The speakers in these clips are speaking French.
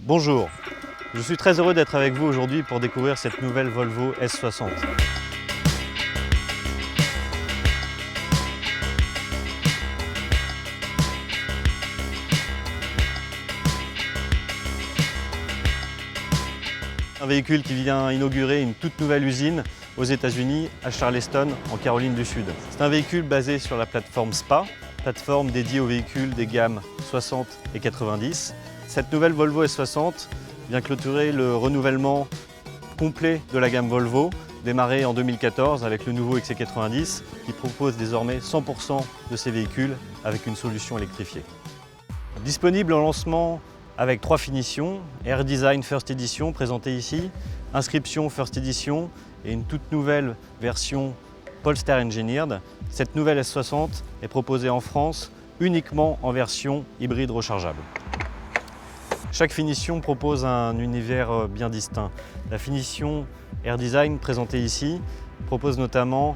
Bonjour, je suis très heureux d'être avec vous aujourd'hui pour découvrir cette nouvelle Volvo S60. Un véhicule qui vient inaugurer une toute nouvelle usine aux États-Unis, à Charleston, en Caroline du Sud. C'est un véhicule basé sur la plateforme SPA, plateforme dédiée aux véhicules des gammes 60 et 90. Cette nouvelle Volvo S60 vient clôturer le renouvellement complet de la gamme Volvo, démarré en 2014 avec le nouveau XC90 qui propose désormais 100% de ses véhicules avec une solution électrifiée. Disponible en lancement avec 3 finitions, Air Design First Edition présentée ici, Inscription First Edition et une toute nouvelle version Polestar Engineered. Cette nouvelle S60 est proposée en France uniquement en version hybride rechargeable. Chaque finition propose un univers bien distinct. La finition Air Design présentée ici propose notamment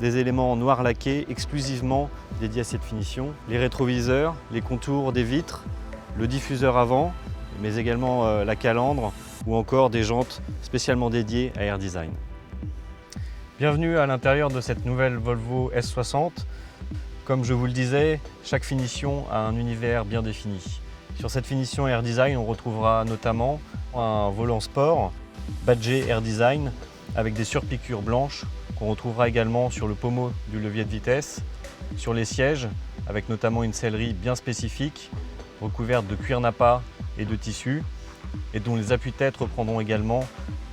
des éléments en noir laqué exclusivement dédiés à cette finition. Les rétroviseurs, les contours des vitres, le diffuseur avant, mais également la calandre ou encore des jantes spécialement dédiées à Air Design. Bienvenue à l'intérieur de cette nouvelle Volvo S60. Comme je vous le disais, chaque finition a un univers bien défini. Sur cette finition Air Design, on retrouvera notamment un volant sport badgé Air Design avec des surpiqûres blanches qu'on retrouvera également sur le pommeau du levier de vitesse, sur les sièges avec notamment une sellerie bien spécifique recouverte de cuir nappa et de tissu et dont les appuis-têtes reprendront également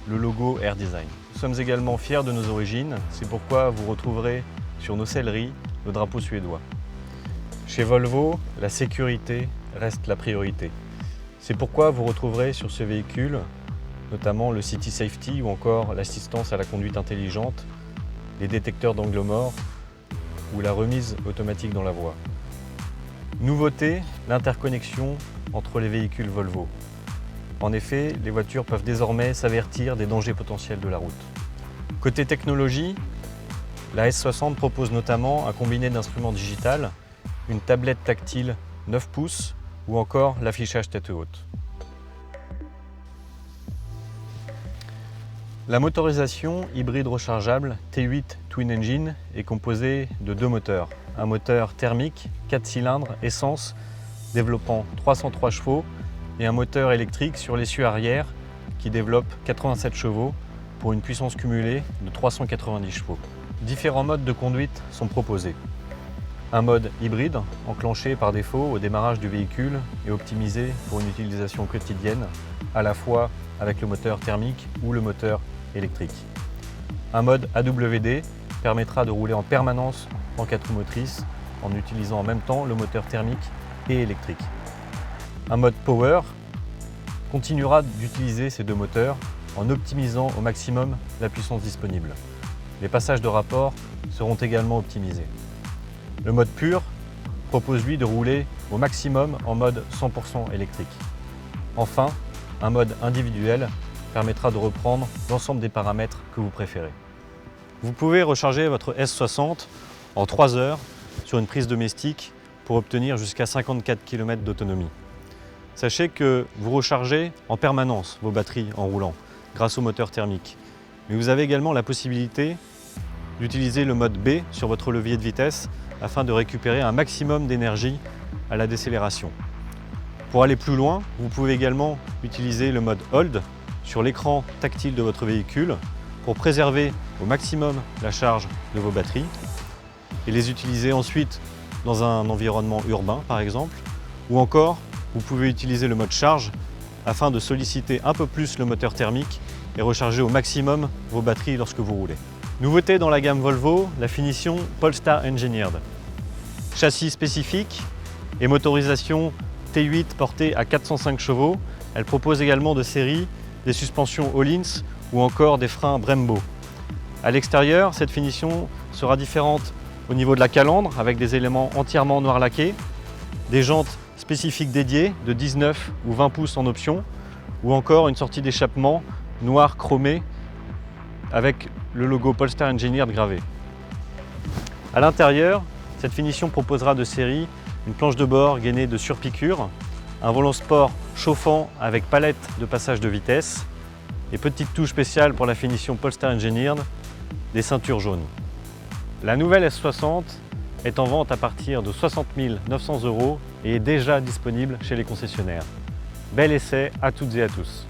le logo Air Design. Nous sommes également fiers de nos origines, c'est pourquoi vous retrouverez sur nos selleries le drapeau suédois. Chez Volvo, la sécurité reste la priorité. C'est pourquoi vous retrouverez sur ce véhicule notamment le City Safety ou encore l'assistance à la conduite intelligente, les détecteurs d'angle mort ou la remise automatique dans la voie. Nouveauté, l'interconnexion entre les véhicules Volvo. En effet, les voitures peuvent désormais s'avertir des dangers potentiels de la route. Côté technologie, la S60 propose notamment un combiné d'instruments digital, une tablette tactile 9 pouces ou encore l'affichage tête haute. La motorisation hybride rechargeable T8 Twin Engine est composée de 2 moteurs. Un moteur thermique 4 cylindres essence développant 303 chevaux et un moteur électrique sur l'essieu arrière qui développe 87 chevaux pour une puissance cumulée de 390 chevaux. Différents modes de conduite sont proposés. Un mode hybride, enclenché par défaut au démarrage du véhicule et optimisé pour une utilisation quotidienne, à la fois avec le moteur thermique ou le moteur électrique. Un mode AWD permettra de rouler en permanence en 4 roues motrices en utilisant en même temps le moteur thermique et électrique. Un mode Power continuera d'utiliser ces 2 moteurs en optimisant au maximum la puissance disponible. Les passages de rapport seront également optimisés. Le mode pur propose lui de rouler au maximum en mode 100% électrique. Enfin, un mode individuel permettra de reprendre l'ensemble des paramètres que vous préférez. Vous pouvez recharger votre S60 en 3 heures sur une prise domestique pour obtenir jusqu'à 54 km d'autonomie. Sachez que vous rechargez en permanence vos batteries en roulant grâce au moteur thermique. Mais vous avez également la possibilité d'utiliser le mode B sur votre levier de vitesse afin de récupérer un maximum d'énergie à la décélération. Pour aller plus loin, vous pouvez également utiliser le mode Hold sur l'écran tactile de votre véhicule pour préserver au maximum la charge de vos batteries et les utiliser ensuite dans un environnement urbain par exemple, ou encore vous pouvez utiliser le mode charge afin de solliciter un peu plus le moteur thermique et recharger au maximum vos batteries lorsque vous roulez. Nouveauté dans la gamme Volvo, la finition Polestar Engineered. Châssis spécifique et motorisation T8 portée à 405 chevaux. Elle propose également de série des suspensions Öhlins ou encore des freins Brembo. À l'extérieur, cette finition sera différente au niveau de la calandre avec des éléments entièrement noir laqués, des jantes spécifiques dédiées de 19 ou 20 pouces en option ou encore une sortie d'échappement noir chromé avec le logo Polestar Engineered gravé. À l'intérieur, cette finition proposera de série une planche de bord gainée de surpiqûres Un volant sport chauffant avec palette de passage de vitesse. Et petite touche spéciale pour la finition Polestar Engineered, des ceintures jaunes. La nouvelle S60 est en vente à partir de 60 900 € et est déjà disponible chez les concessionnaires. Bel essai à toutes et à tous.